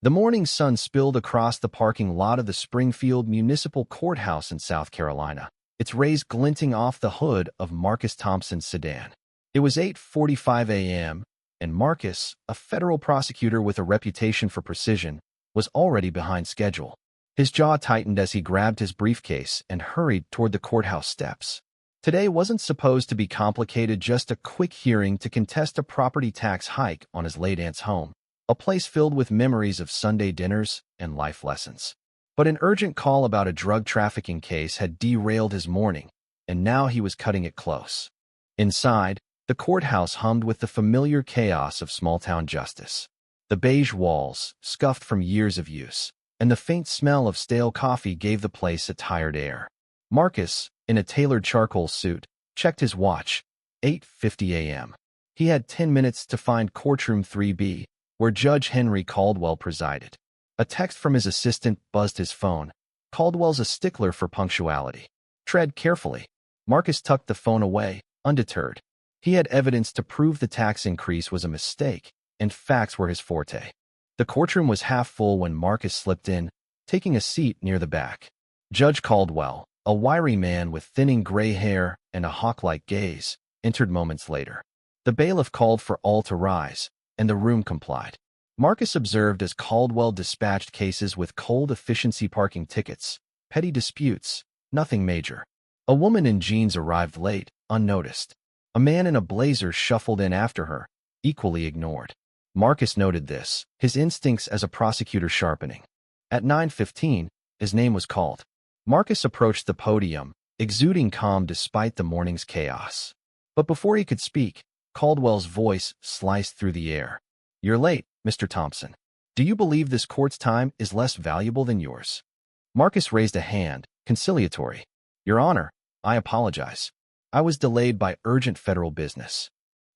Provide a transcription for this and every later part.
The morning sun spilled across the parking lot of the Springfield Municipal Courthouse in South Carolina, its rays glinting off the hood of Marcus Thompson's sedan. It was 8:45 a.m., and Marcus, a federal prosecutor with a reputation for precision, was already behind schedule. His jaw tightened as he grabbed his briefcase and hurried toward the courthouse steps. Today wasn't supposed to be complicated, just a quick hearing to contest a property tax hike on his late aunt's home, a place filled with memories of Sunday dinners and life lessons. But an urgent call about a drug trafficking case had derailed his morning, and now he was cutting it close. Inside, the courthouse hummed with the familiar chaos of small-town justice. The beige walls, scuffed from years of use, and the faint smell of stale coffee gave the place a tired air. Marcus, in a tailored charcoal suit, checked his watch. 8:50 a.m. He had 10 minutes to find courtroom 3B, where Judge Henry Caldwell presided. A text from his assistant buzzed his phone. Caldwell's a stickler for punctuality. Tread carefully. Marcus tucked the phone away, undeterred. He had evidence to prove the tax increase was a mistake, and facts were his forte. The courtroom was half full when Marcus slipped in, taking a seat near the back. Judge Caldwell, a wiry man with thinning gray hair and a hawk-like gaze, entered moments later. The bailiff called for all to rise, and the room complied. Marcus observed as Caldwell dispatched cases with cold efficiency parking tickets, petty disputes, nothing major. A woman in jeans arrived late, unnoticed. A man in a blazer shuffled in after her, equally ignored. Marcus noted this, his instincts as a prosecutor sharpening. At 9:15, his name was called. Marcus approached the podium, exuding calm despite the morning's chaos. But before he could speak, Caldwell's voice sliced through the air. "You're late, Mr. Thompson. Do you believe this court's time is less valuable than yours?" Marcus raised a hand, conciliatory. "Your Honor, I apologize. I was delayed by urgent federal business."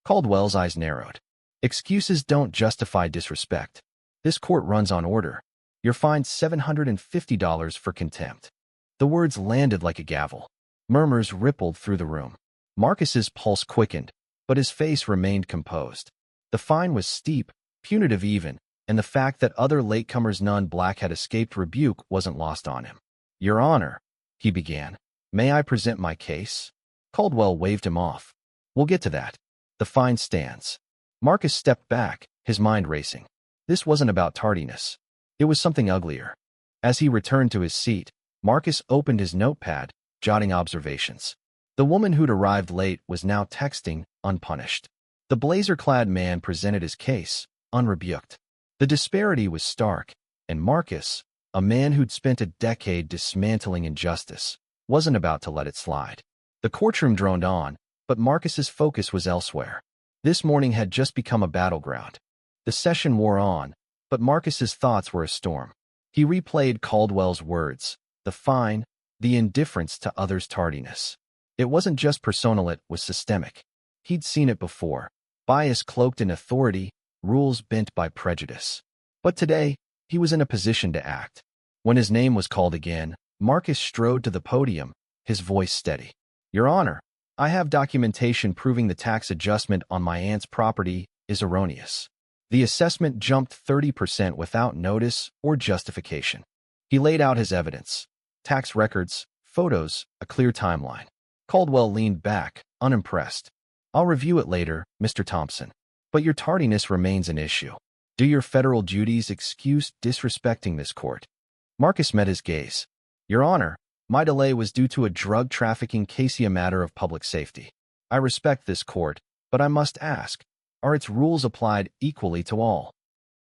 Caldwell's eyes narrowed. "Excuses don't justify disrespect. This court runs on order. You're fined $750 for contempt." The words landed like a gavel. Murmurs rippled through the room. Marcus's pulse quickened, but his face remained composed. The fine was steep, punitive even, and the fact that other latecomers none black had escaped rebuke wasn't lost on him. "Your Honor," he began, "may I present my case?" Caldwell waved him off. "We'll get to that. The fine stands." Marcus stepped back, his mind racing. This wasn't about tardiness. It was something uglier. As he returned to his seat, Marcus opened his notepad, jotting observations. The woman who'd arrived late was now texting, unpunished. The blazer-clad man presented his case, unrebuked. The disparity was stark, and Marcus, a man who'd spent a decade dismantling injustice, wasn't about to let it slide. The courtroom droned on, but Marcus's focus was elsewhere. This morning had just become a battleground. The session wore on, but Marcus's thoughts were a storm. He replayed Caldwell's words, the fine, the indifference to others' tardiness. It wasn't just personal, it was systemic. He'd seen it before. Bias cloaked in authority, rules bent by prejudice. But today, he was in a position to act. When his name was called again, Marcus strode to the podium, his voice steady. "Your Honor, I have documentation proving the tax adjustment on my aunt's property is erroneous." The assessment jumped 30% without notice or justification. He laid out his evidence. Tax records, photos, a clear timeline. Caldwell leaned back, unimpressed. "I'll review it later, Mr. Thompson. But your tardiness remains an issue. Do your federal duties excuse disrespecting this court?" Marcus met his gaze. "Your Honor, my delay was due to a drug trafficking case, a matter of public safety. I respect this court, but I must ask, are its rules applied equally to all?"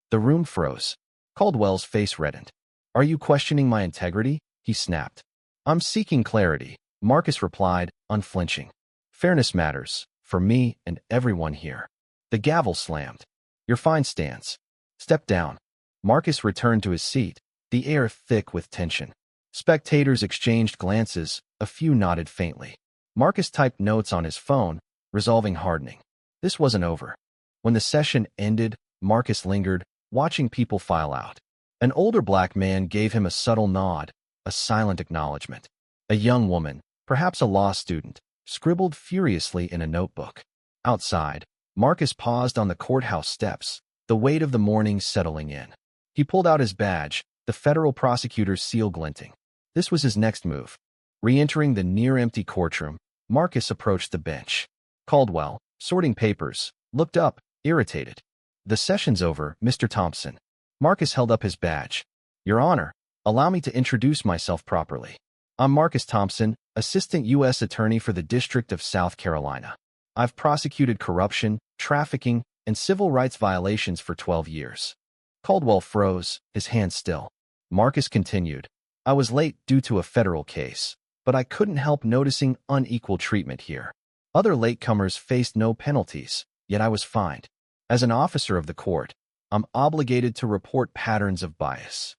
The room froze. Caldwell's face reddened. "Are you questioning my integrity?" he snapped. "I'm seeking clarity," Marcus replied, unflinching. "Fairness matters, for me and everyone here." The gavel slammed. "Your fine stands. Step down." Marcus returned to his seat, the air thick with tension. Spectators exchanged glances, a few nodded faintly. Marcus typed notes on his phone, resolving hardening. This wasn't over. When the session ended, Marcus lingered, watching people file out. An older black man gave him a subtle nod, a silent acknowledgement. A young woman, perhaps a law student, scribbled furiously in a notebook. Outside, Marcus paused on the courthouse steps, the weight of the morning settling in. He pulled out his badge, the federal prosecutor's seal glinting. This was his next move. Re-entering the near-empty courtroom, Marcus approached the bench. Caldwell, sorting papers, looked up, irritated. "The session's over, Mr. Thompson." Marcus held up his badge. "Your Honor, allow me to introduce myself properly. I'm Marcus Thompson, Assistant U.S. Attorney for the District of South Carolina. I've prosecuted corruption, trafficking, and civil rights violations for 12 years. Caldwell froze, his hands still. Marcus continued. "I was late due to a federal case, but I couldn't help noticing unequal treatment here. Other latecomers faced no penalties, yet I was fined. As an officer of the court, I'm obligated to report patterns of bias."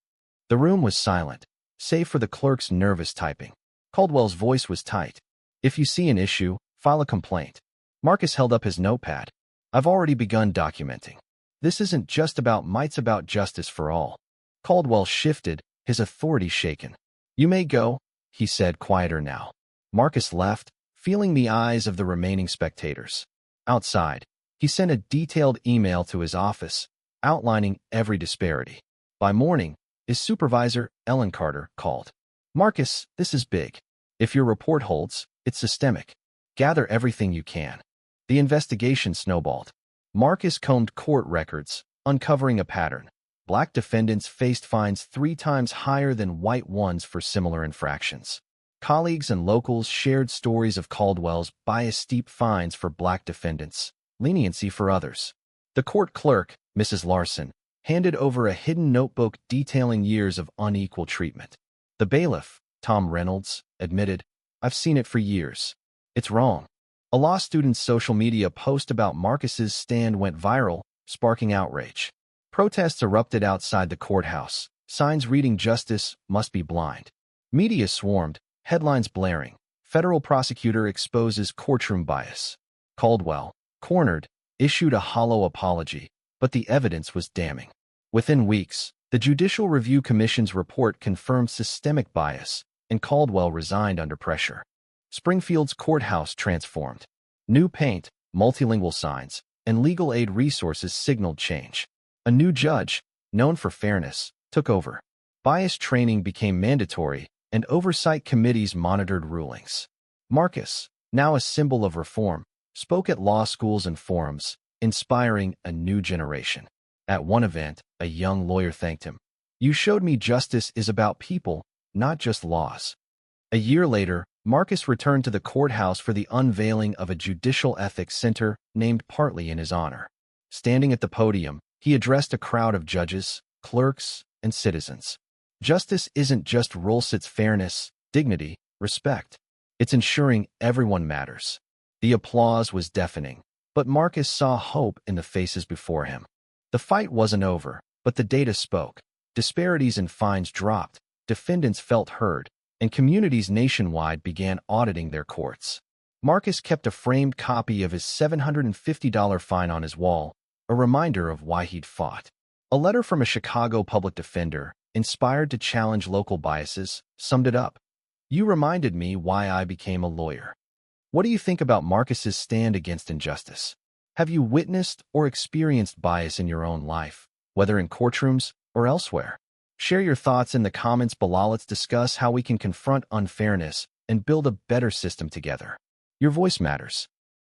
The room was silent, save for the clerk's nervous typing. Caldwell's voice was tight. "If you see an issue, file a complaint." Marcus held up his notepad. "I've already begun documenting. This isn't just about might, it's about justice for all." Caldwell shifted, his authority shaken. "You may go," he said, quieter now. Marcus left, feeling the eyes of the remaining spectators. Outside, he sent a detailed email to his office, outlining every disparity. By morning, his supervisor, Ellen Carter, called. "Marcus, this is big. If your report holds, it's systemic. Gather everything you can." The investigation snowballed. Marcus combed court records, uncovering a pattern. Black defendants faced fines 3 times higher than white ones for similar infractions. Colleagues and locals shared stories of Caldwell's bias-steep fines for black defendants, leniency for others. The court clerk, Mrs. Larson, handed over a hidden notebook detailing years of unequal treatment. The bailiff, Tom Reynolds, admitted, "I've seen it for years. It's wrong." A law student's social media post about Marcus's stand went viral, sparking outrage. Protests erupted outside the courthouse, signs reading "Justice must be blind." Media swarmed, headlines blaring. Federal prosecutor exposes courtroom bias. Caldwell, cornered, issued a hollow apology, but the evidence was damning. Within weeks, the Judicial Review Commission's report confirmed systemic bias, and Caldwell resigned under pressure. Springfield's courthouse transformed. New paint, multilingual signs, and legal aid resources signaled change. A new judge, known for fairness, took over. Bias training became mandatory, and oversight committees monitored rulings. Marcus, now a symbol of reform, spoke at law schools and forums, inspiring a new generation. At one event, a young lawyer thanked him. "You showed me justice is about people, not just laws." A year later, Marcus returned to the courthouse for the unveiling of a judicial ethics center named partly in his honor. Standing at the podium, he addressed a crowd of judges, clerks, and citizens. Justice isn't just rules, it's fairness, dignity, respect. It's ensuring everyone matters. The applause was deafening, but Marcus saw hope in the faces before him. The fight wasn't over, but the data spoke. Disparities in fines dropped, defendants felt heard, and communities nationwide began auditing their courts. Marcus kept a framed copy of his $750 fine on his wall, a reminder of why he'd fought. A letter from a Chicago public defender, inspired to challenge local biases, summed it up. "You reminded me why I became a lawyer." What do you think about Marcus's stand against injustice? Have you witnessed or experienced bias in your own life, whether in courtrooms or elsewhere? Share your thoughts in the comments below. Let's discuss how we can confront unfairness and build a better system together. Your voice matters.